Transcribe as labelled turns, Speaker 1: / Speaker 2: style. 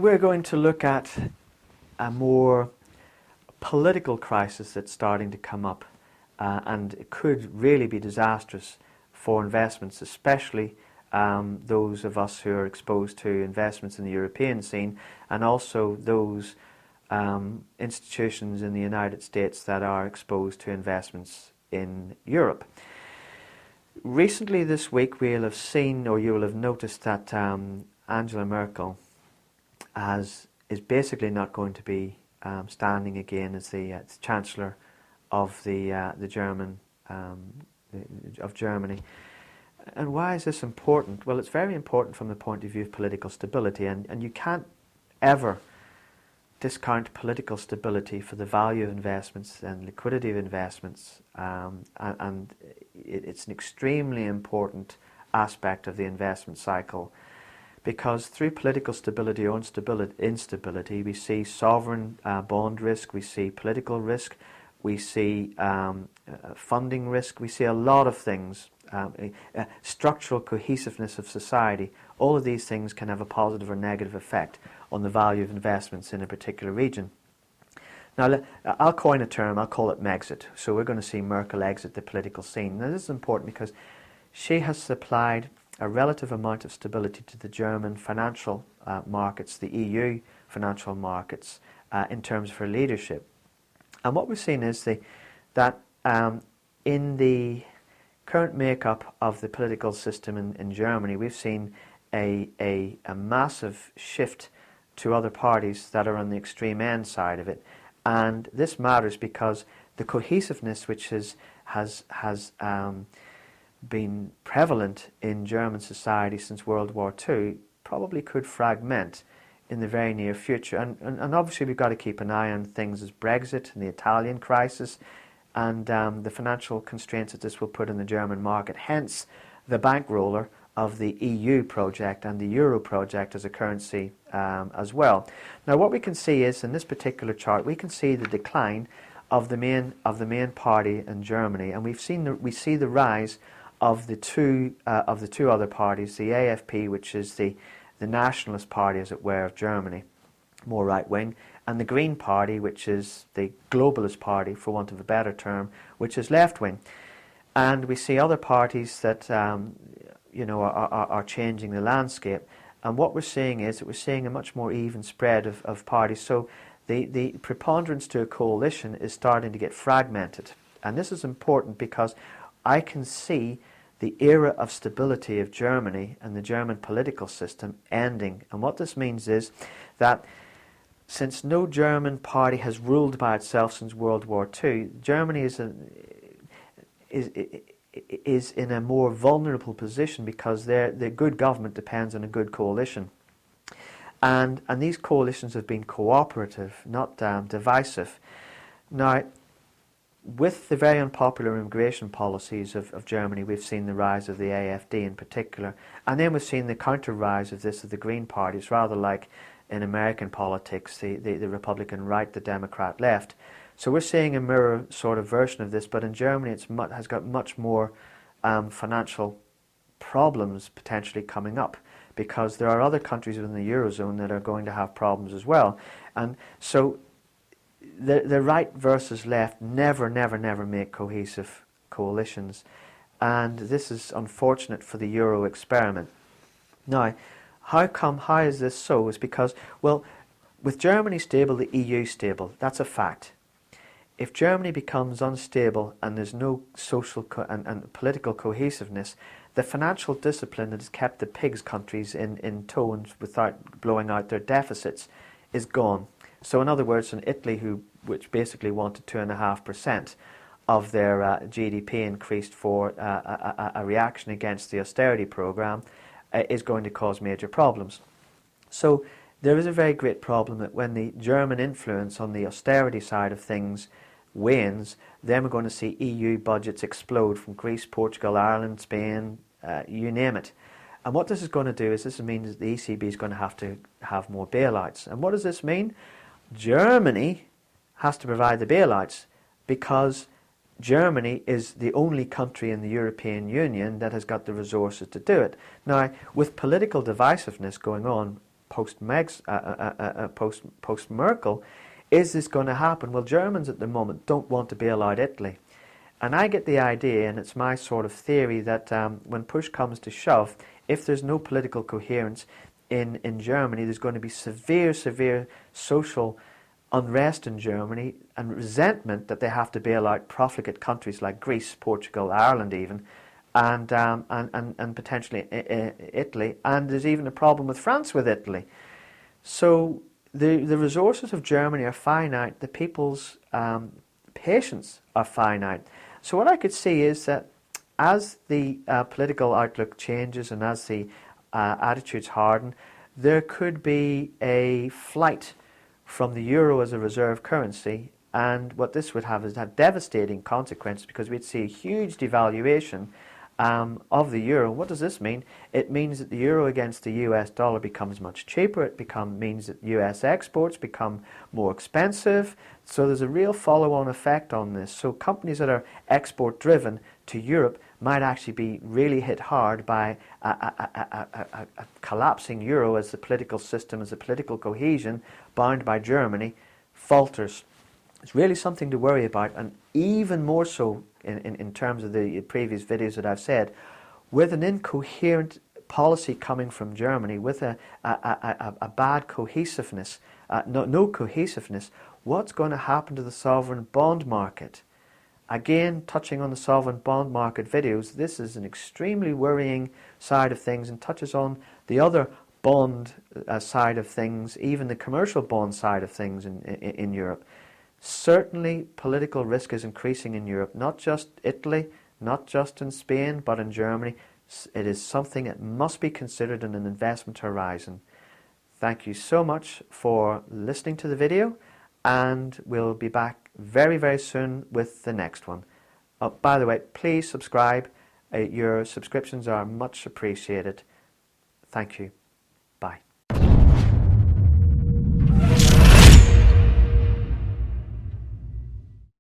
Speaker 1: we're going to look at a more political crisis that's starting to come up, and it could really be disastrous for investments, especially those of us who are exposed to investments in the European scene, and also those institutions in the United States that are exposed to investments in Europe. Recently this week we'll have seen, or you will have noticed, that Angela Merkel is basically not going to be standing again as the Chancellor of the Germany. And why is this important? Well, it's very important from the point of view of political stability, and you can't ever discount political stability for the value of investments and liquidity of investments, and it's an extremely important aspect of the investment cycle, because through political stability or instability we see sovereign bond risk, we see political risk, we see funding risk, we see a lot of things, structural cohesiveness of society. All of these things can have a positive or negative effect on the value of investments in a particular region. Now, I'll coin a term, I'll call it Megxit. So we're going to see Merkel exit the political scene. Now, this is important because she has supplied a relative amount of stability to the German financial markets, the EU financial markets, in terms of her leadership. And what we've seen is that in the current makeup of the political system in Germany, we've seen a massive shift to other parties that are on the extreme end side of it. And this matters because the cohesiveness which has been prevalent in German society since World War II probably could fragment in the very near future. And obviously we've got to keep an eye on things as Brexit and the Italian crisis and the financial constraints that this will put in the German market, hence the bankroller of the EU project and the Euro project as a currency as well. Now what we can see is, in this particular chart, we can see the decline of the main party in Germany, and we see the rise of the two other parties, the AFP, which is the nationalist party, as it were, of Germany, more right-wing, and the Green Party, which is the globalist party, for want of a better term, which is left-wing. And we see other parties that are changing the landscape. And what we're seeing is that we're seeing a much more even spread of parties. So the preponderance to a coalition is starting to get fragmented. And this is important because I can see the era of stability of Germany and the German political system ending. And what this means is that since no German party has ruled by itself since World War II, Germany is in a more vulnerable position because their good government depends on a good coalition. And these coalitions have been cooperative, not divisive. Now, with the very unpopular immigration policies of Germany, we've seen the rise of the AfD in particular, and then we've seen the counter-rise of the Green Party. It's rather like in American politics, the Republican right, the Democrat left. So we're seeing a mirror sort of version of this, but in Germany it has got much more financial problems potentially coming up, because there are other countries within the Eurozone that are going to have problems as well. And so the right versus left never make cohesive coalitions, and this is unfortunate for the Euro experiment. Now, how is this so? It's because, well, with Germany stable, the EU stable. That's a fact. If Germany becomes unstable and there's no social and political cohesiveness, the financial discipline that has kept the pigs countries in tow and without blowing out their deficits is gone. So in other words, in Italy, which basically wanted 2.5% of their GDP increased for a reaction against the austerity program, is going to cause major problems. So there is a very great problem that when the German influence on the austerity side of things wanes, then we're going to see EU budgets explode from Greece, Portugal, Ireland, Spain, you name it. And what this is going to do is this means that the ECB is going to have more bailouts. And what does this mean? Germany has to provide the bailouts because Germany is the only country in the European Union that has got the resources to do it. Now, with political divisiveness going on post-Merkel, is this going to happen? Well, Germans at the moment don't want to bail out Italy. And I get the idea, and it's my sort of theory, that when push comes to shove, if there's no political coherence in Germany, there's going to be severe social unrest in Germany and resentment that they have to bail out profligate countries like Greece, Portugal, Ireland even, and potentially Italy. And there's even a problem with France with Italy. So the resources of Germany are finite. The people's patience are finite. So what I could see is that as the political outlook changes and as the attitudes harden, there could be a flight from the euro as a reserve currency, and what this would have is that devastating consequences, because we'd see a huge devaluation of the euro. What does this mean? It means that the euro against the US dollar becomes much cheaper. It means that US exports become more expensive. So there's a real follow-on effect on this. So companies that are export-driven to Europe might actually be really hit hard by a collapsing euro as the political system, as the political cohesion bound by Germany falters. It's really something to worry about, and even more so in terms of the previous videos that I've said, with an incoherent policy coming from Germany, with a bad cohesiveness, no cohesiveness, what's going to happen to the sovereign bond market? Again, touching on the sovereign bond market videos, this is an extremely worrying side of things and touches on the other bond side of things, even the commercial bond side of things in Europe. Certainly, political risk is increasing in Europe, not just Italy, not just in Spain, but in Germany. It is something that must be considered in an investment horizon. Thank you so much for listening to the video, and we'll be back very soon with the next one. By the way, please subscribe. Your subscriptions are much appreciated. Thank you.